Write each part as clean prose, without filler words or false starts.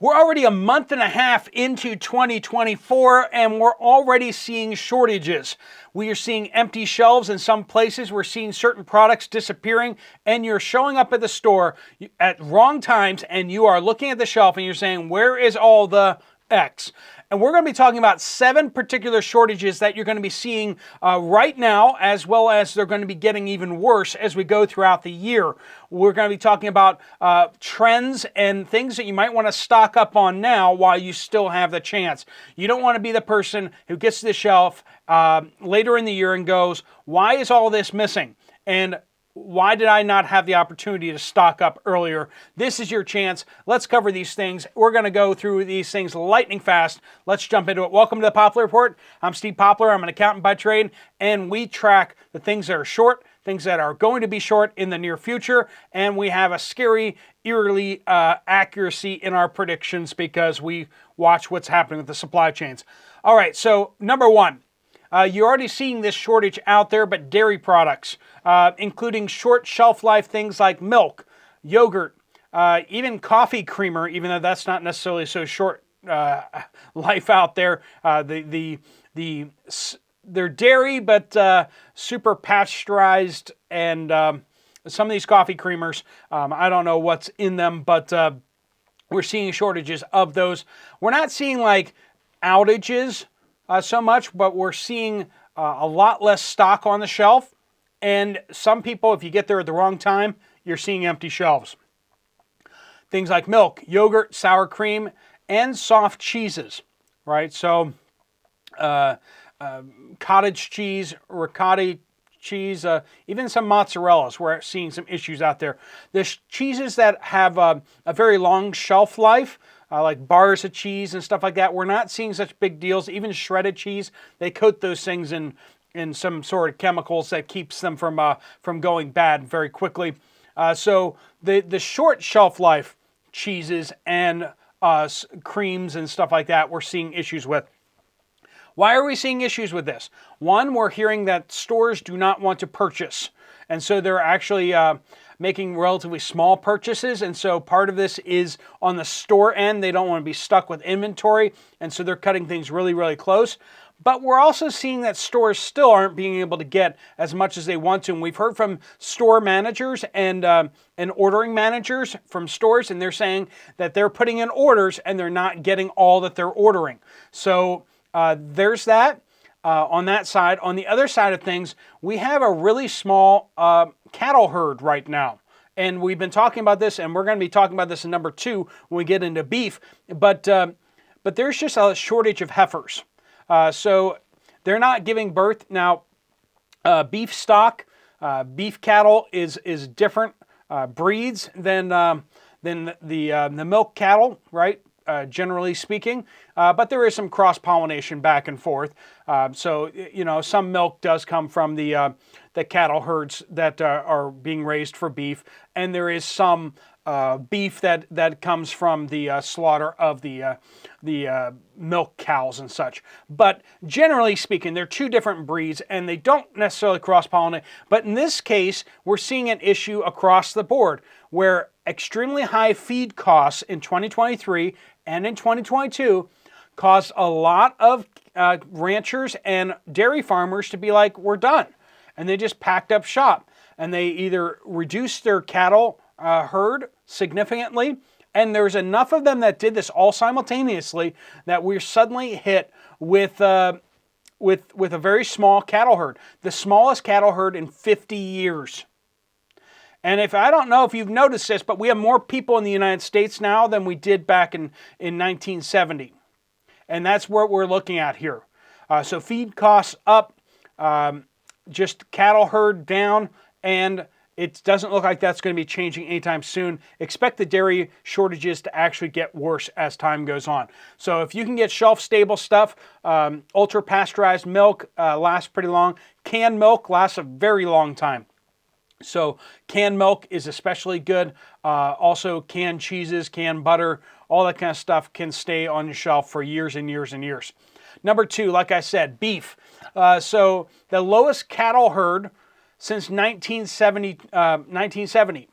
We're already a month and a half into 2024 and we're already seeing shortages. We are seeing empty shelves in some places. We're seeing certain products disappearing, and you're showing up at the store at wrong times and you are looking at the shelf and you're saying, where is all the X? And we're going to be talking about 7 particular shortages that you're going to be seeing right now, as well as they're going to be getting even worse as we go throughout the year. We're going to be talking about trends and things that you might want to stock up on now while you still have the chance. You don't want to be the person who gets to the shelf later in the year and goes, why is all this missing? And why did I not have the opportunity to stock up earlier? This is your chance. Let's cover these things. We're going to go through these things lightning fast. Let's jump into it. Welcome to the Poplar Report. I'm Steve Poplar. I'm an accountant by trade, and we track the things that are short, things that are going to be short in the near future, and we have a scary, eerily accuracy in our predictions because we watch what's happening with the supply chains. All right, so number one. You're already seeing this shortage out there, but dairy products, including short shelf life things like milk, yogurt, even coffee creamer, even though that's not necessarily so short life out there. They're dairy, but super pasteurized, and some of these coffee creamers, I don't know what's in them, but we're seeing shortages of those. We're not seeing like outages so much, but we're seeing a lot less stock on the shelf. And some people, if you get there at the wrong time, you're seeing empty shelves. Things like milk, yogurt, sour cream, and soft cheeses, right? So cottage cheese, ricotta cheese, even some mozzarella's, we're seeing some issues out there. There's cheeses that have a very long shelf life, like bars of cheese and stuff like that. We're not seeing such big deals. Even shredded cheese, they coat those things in some sort of chemicals that keeps them from going bad very quickly. So the short shelf life cheeses and creams and stuff like that, we're seeing issues with. Why are we seeing issues with this? One, we're hearing that stores do not want to purchase, and so they're actually making relatively small purchases, and so part of this is on the store end. They don't want to be stuck with inventory, and so they're cutting things really, really close. But we're also seeing that stores still aren't being able to get as much as they want to. And we've heard from store managers and ordering managers from stores, and they're saying that they're putting in orders and they're not getting all that they're ordering. So there's that on that side. On the other side of things, we have a really small cattle herd right now. And we've been talking about this, and we're going to be talking about this in number 2 when we get into beef. But there's just a shortage of heifers. So they're not giving birth. Now, beef stock, beef cattle is different breeds than the milk cattle, right? Generally speaking, but there is some cross-pollination back and forth. So, you know, some milk does come from the cattle herds that are being raised for beef, and there is some beef that comes from the slaughter of the milk cows and such. But generally speaking, they're 2 different breeds, and they don't necessarily cross-pollinate. But in this case, we're seeing an issue across the board where extremely high feed costs in 2023 and in 2022 caused a lot of ranchers and dairy farmers to be like, we're done. And they just packed up shop. And they either reduced their cattle herd significantly, and there's enough of them that did this all simultaneously that we're suddenly hit with a very small cattle herd. The smallest cattle herd in 50 years. And I don't know if you've noticed this, but we have more people in the United States now than we did back in 1970. And that's what we're looking at here. So feed costs up, just cattle herd down, and it doesn't look like that's going to be changing anytime soon. Expect the dairy shortages to actually get worse as time goes on. So if you can get shelf-stable stuff, ultra-pasteurized milk lasts pretty long. Canned milk lasts a very long time. So canned milk is especially good. Also canned cheeses, canned butter, all that kind of stuff can stay on your shelf for years and years and years. Number 2, like I said, beef. So the lowest cattle herd since 1970.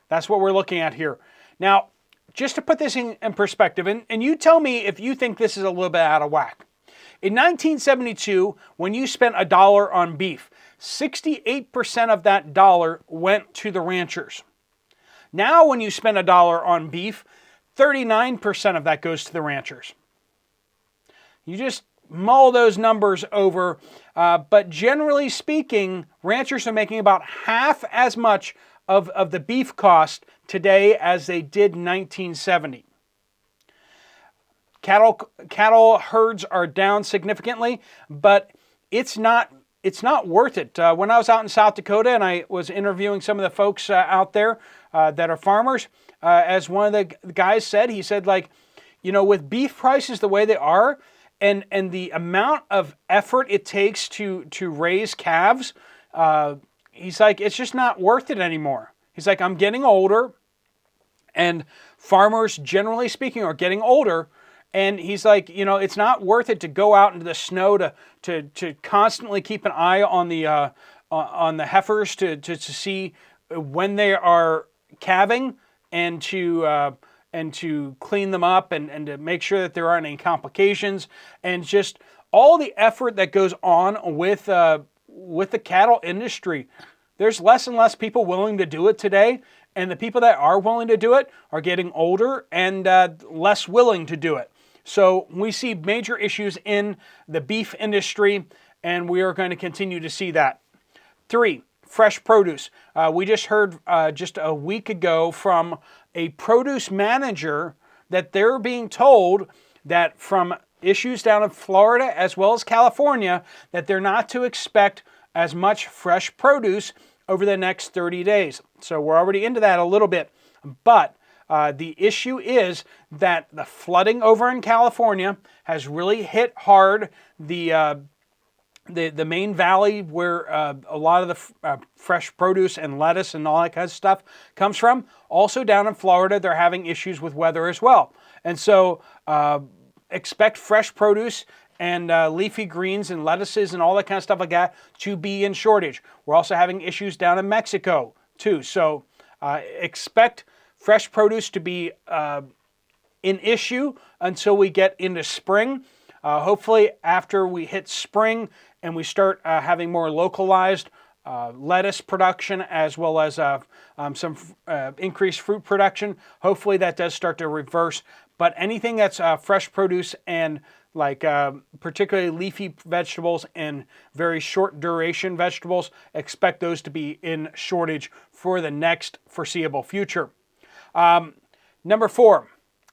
That's what we're looking at here. Now, just to put this in perspective, and you tell me if you think this is a little bit out of whack. In 1972, when you spent $1 on beef, 68% of that dollar went to the ranchers. Now when you spend $1 on beef, 39% of that goes to the ranchers. You just mull those numbers over, but generally speaking, ranchers are making about half as much of the beef cost today as they did in 1970. Cattle herds are down significantly, but it's not worth it. When I was out in South Dakota and I was interviewing some of the folks out there that are farmers, as one of the guys said, he said, like, with beef prices the way they are, and the amount of effort it takes to raise calves, he's like, it's just not worth it anymore. He's like, I'm getting older, and farmers, generally speaking, are getting older. And he's like, it's not worth it to go out into the snow to constantly keep an eye on the heifers to see when they are calving and to clean them up and to make sure that there aren't any complications, and just all the effort that goes on with the cattle industry. There's less and less people willing to do it today, and the people that are willing to do it are getting older and less willing to do it. So we see major issues in the beef industry, and we are going to continue to see that. 3, fresh produce. We just heard just a week ago from a produce manager that they're being told that from issues down in Florida as well as California, that they're not to expect as much fresh produce over the next 30 days. So we're already into that a little bit, but the issue is that the flooding over in California has really hit hard the main valley where a lot of the fresh produce and lettuce and all that kind of stuff comes from. Also down in Florida, they're having issues with weather as well. And so expect fresh produce and leafy greens and lettuces and all that kind of stuff like that to be in shortage. We're also having issues down in Mexico too. So expect fresh produce to be an issue until we get into spring. Hopefully after we hit spring and we start having more localized lettuce production as well as some increased fruit production, hopefully that does start to reverse. But anything that's fresh produce and like particularly leafy vegetables and very short duration vegetables, expect those to be in shortage for the next foreseeable future. Number 4,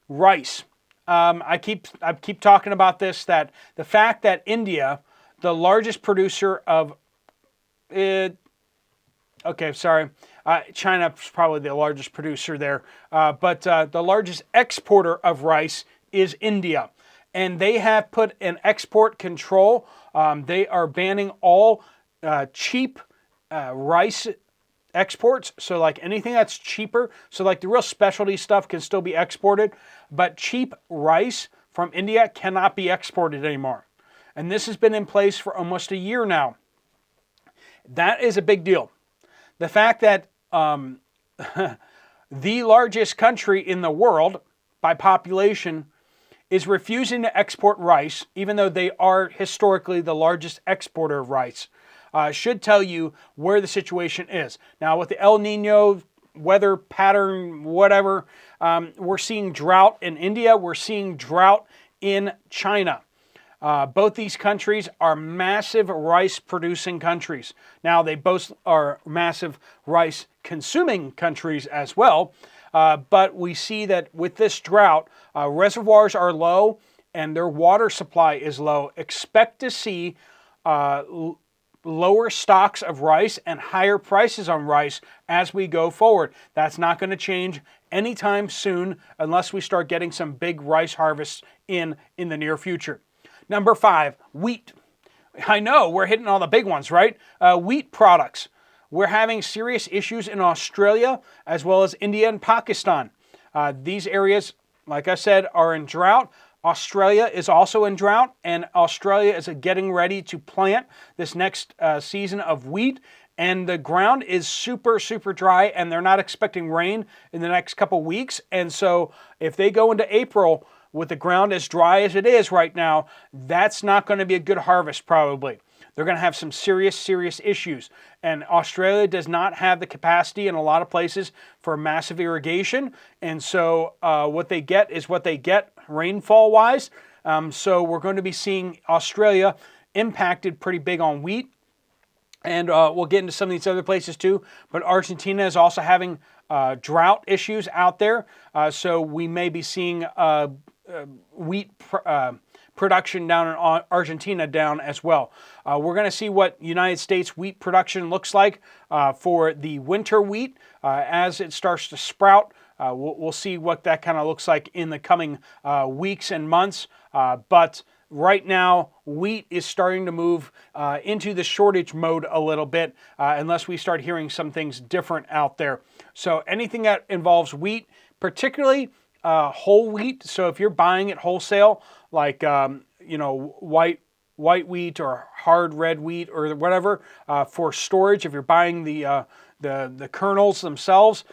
rice. I keep talking about this, that the fact that India, the largest producer of China's probably the largest producer there, but the largest exporter of rice is India. And they have put an export control. They are banning all cheap rice exports. So like anything that's cheaper, so like the real specialty stuff can still be exported, but cheap rice from India cannot be exported anymore. And this has been in place for almost a year now. That is a big deal. The fact that the largest country in the world by population is refusing to export rice, even though they are historically the largest exporter of rice, should tell you where the situation is. Now, with the El Nino weather pattern, whatever, we're seeing drought in India. We're seeing drought in China. Both these countries are massive rice-producing countries. Now, they both are massive rice-consuming countries as well. But we see that with this drought, reservoirs are low and their water supply is low. Expect to see lower stocks of rice and higher prices on rice as we go forward. That's not going to change anytime soon unless we start getting some big rice harvests in the near future. Number 5, wheat. I know, we're hitting all the big ones, right? Wheat products. We're having serious issues in Australia as well as India and Pakistan. These areas, like I said, are in drought. Australia is also in drought, and Australia is getting ready to plant this next season of wheat. and the ground is super, super dry, and they're not expecting rain in the next couple weeks. And so if they go into April with the ground as dry as it is right now, that's not going to be a good harvest probably. They're going to have some serious, serious issues. And Australia does not have the capacity in a lot of places for massive irrigation. And so what they get is what they get rainfall-wise. So we're going to be seeing Australia impacted pretty big on wheat. And we'll get into some of these other places too. But Argentina is also having drought issues out there. So we may be seeing wheat production down in Argentina down as well. We're going to see what United States wheat production looks like for the winter wheat as it starts to sprout. We'll see what that kind of looks like in the coming weeks and months. But right now, wheat is starting to move into the shortage mode a little bit unless we start hearing some things different out there. So anything that involves wheat, particularly whole wheat. So if you're buying it wholesale, like white wheat or hard red wheat or whatever for storage, if you're buying the kernels themselves,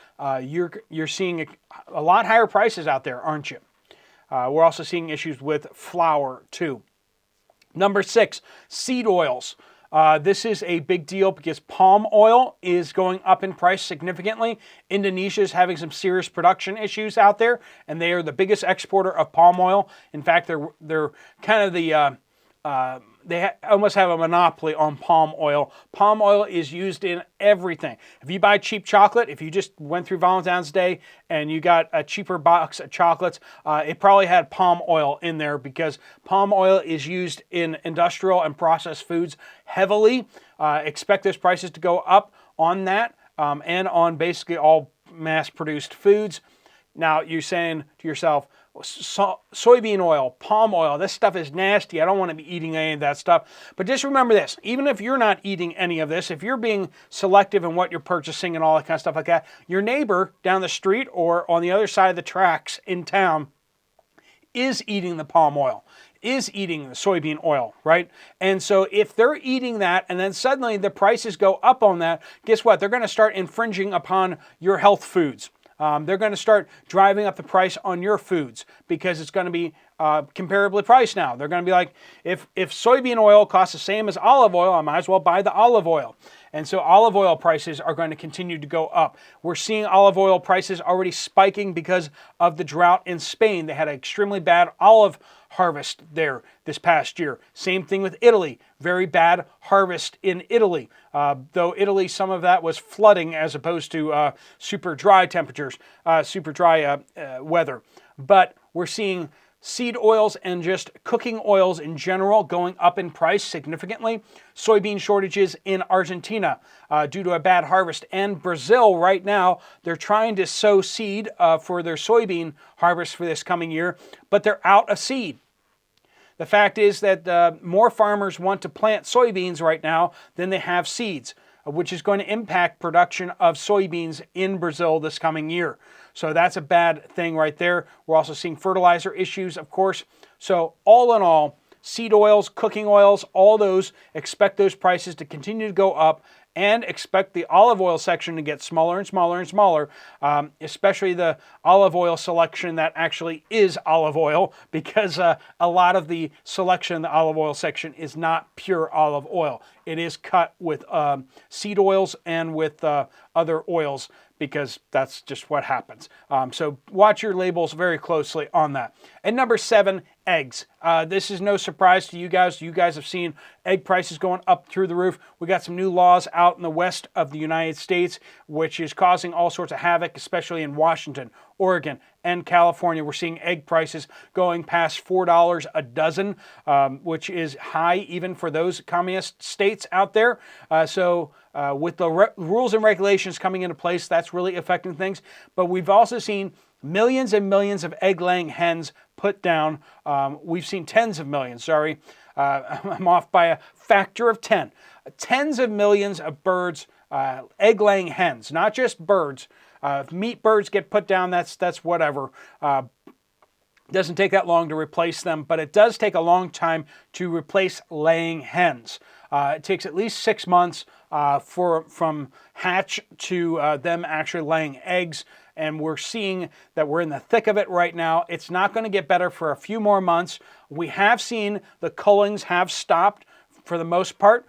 you're seeing a lot higher prices out there, aren't you? We're also seeing issues with flour too. Number 6, seed oils. This is a big deal because palm oil is going up in price significantly. Indonesia is having some serious production issues out there, and they are the biggest exporter of palm oil. In fact, they're kind of the almost have a monopoly on palm oil. Palm oil is used in everything. If you buy cheap chocolate, if you just went through Valentine's Day and you got a cheaper box of chocolates, it probably had palm oil in there because palm oil is used in industrial and processed foods heavily. Expect those prices to go up on that and on basically all mass-produced foods. Now, you're saying to yourself, soybean oil, palm oil, this stuff is nasty. I don't want to be eating any of that stuff. But just remember this, even if you're not eating any of this, if you're being selective in what you're purchasing and all that kind of stuff like that, your neighbor down the street or on the other side of the tracks in town is eating the palm oil, is eating the soybean oil, right? And so if they're eating that and then suddenly the prices go up on that, guess what? They're going to start infringing upon your health foods. They're going to start driving up the price on your foods because it's going to be comparably priced now. They're going to be like, if soybean oil costs the same as olive oil, I might as well buy the olive oil. And so olive oil prices are going to continue to go up. We're seeing olive oil prices already spiking because of the drought in Spain. They had an extremely bad olive harvest there this past year. Same thing with Italy. Very bad harvest in Italy. Though Italy, some of that was flooding as opposed to super dry temperatures, super dry weather. But we're seeing seed oils and just cooking oils in general going up in price significantly. Soybean shortages in Argentina due to a bad harvest. And Brazil right now, they're trying to sow seed for their soybean harvest for this coming year, but they're out of seed. The fact is that more farmers want to plant soybeans right now than they have seeds, which is going to impact production of soybeans in Brazil this coming year. So that's a bad thing right there. We're also seeing fertilizer issues, of course. So all in all, seed oils, cooking oils, all those, expect those prices to continue to go up and expect the olive oil section to get smaller and smaller and smaller, especially the olive oil selection that actually is olive oil, because a lot of the selection in the olive oil section is not pure olive oil. It is cut with seed oils and with other oils, because that's just what happens. So watch your labels very closely on that. And number 7, eggs. This is no surprise to you guys. You guys have seen egg prices going up through the roof. We got some new laws out in the west of the United States, which is causing all sorts of havoc, especially in Washington, Oregon, and California. We're seeing egg prices going past $4 a dozen, which is high even for those communist states out there. So with the rules and regulations coming into place, that's really affecting things. But we've also seen millions and millions of egg-laying hens put down. We've seen tens of millions, I'm off by a factor of 10. Tens of millions of birds, egg-laying hens, not just birds. If meat birds get put down, that's whatever. Doesn't take that long to replace them, but it does take a long time to replace laying hens. It takes at least 6 months from hatch to them actually laying eggs. And we're seeing that we're in the thick of it right now. It's not going to get better for a few more months. We have seen the cullings have stopped for the most part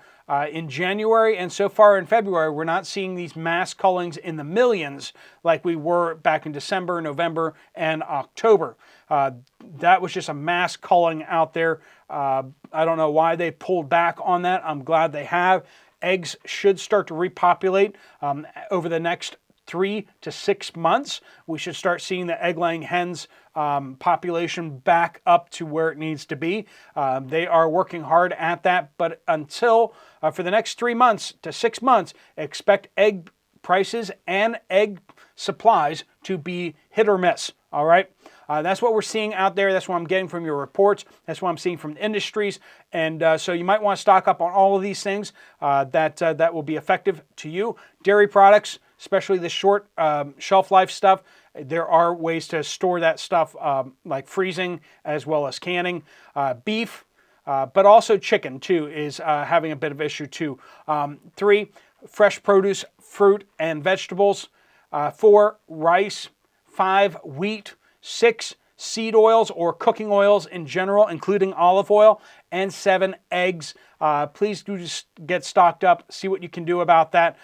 in January, and so far in February, we're not seeing these mass cullings in the millions like we were back in December, November, and October. That was just a mass culling out there. I don't know why they pulled back on that. I'm glad they have. Eggs should start to repopulate over the next 3 to 6 months. We should start seeing the egg-laying hens population back up to where it needs to be. They are working hard at that, but until for the next 3 months to 6 months, expect egg prices and egg supplies to be hit or miss. All right. That's what we're seeing out there. That's what I'm getting from your reports. That's what I'm seeing from the industries. And so you might want to stock up on all of these things that will be effective to you. Dairy products, especially the short shelf life stuff, there are ways to store that stuff like freezing as well as canning. Beef, but also chicken too is having a bit of issue too. 3, fresh produce, fruit and vegetables. 4, rice. 5, wheat. 6, seed oils or cooking oils in general, including olive oil. And 7, eggs. Please do just get stocked up, see what you can do about that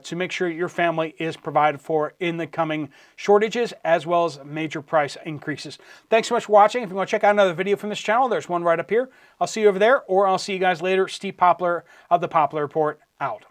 to make sure your family is provided for in the coming shortages as well as major price increases. Thanks so much for watching. If you want to check out another video from this channel, there's one right up here. I'll see you over there, or I'll see you guys later. Steve Poplar of the Poplar Report out.